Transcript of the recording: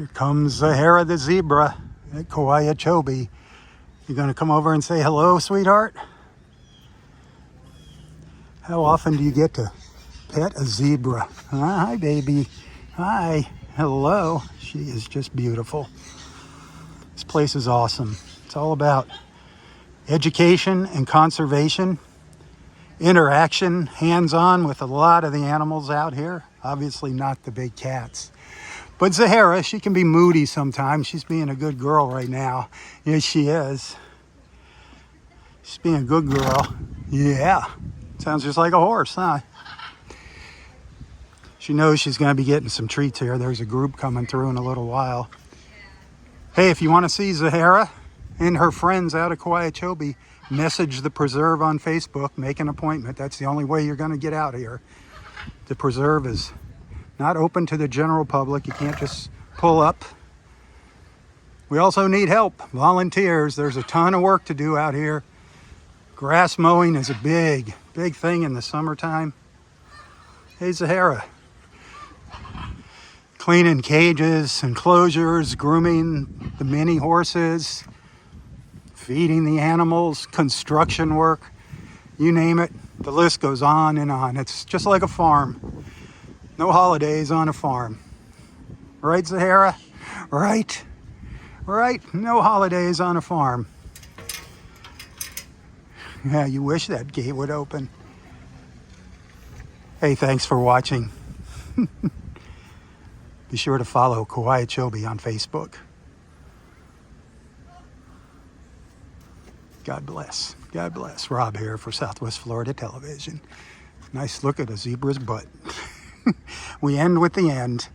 Here comes Zahara the zebra at Kowiachobee. You gonna come over and say hello, sweetheart? How often do you get to pet a zebra? Hi, baby. Hi. Hello. She is just beautiful. This place is awesome. It's all about education and conservation, interaction, hands-on with a lot of the animals out here. Obviously not the big cats. But Zahara, she can be moody sometimes. She's being a good girl right now. Yes, she is. She's being a good girl. Yeah. Sounds just like a horse, huh? She knows she's going to be getting some treats here. There's a group coming through in a little while. Hey, if you want to see Zahara and her friends out of Kowiachobee, message the preserve on Facebook. Make an appointment. That's the only way you're going to get out here. The preserve is not open to the general public. You can't just pull up. We also need help, volunteers. There's a ton of work to do out here. Grass mowing is a big thing in the summertime. Hey, Zahara. Cleaning cages, enclosures, grooming the mini horses, feeding the animals, construction work, you name it. The list goes on and on. It's just like a farm. No holidays on a farm. Right, Zahara? Right? Right? No holidays on a farm. Yeah, you wish that gate would open. Hey, thanks for watching. Be sure to follow Kowiachobee on Facebook. God bless. God bless. Rob here for Southwest Florida Television. Nice look at a zebra's butt. We end with the end.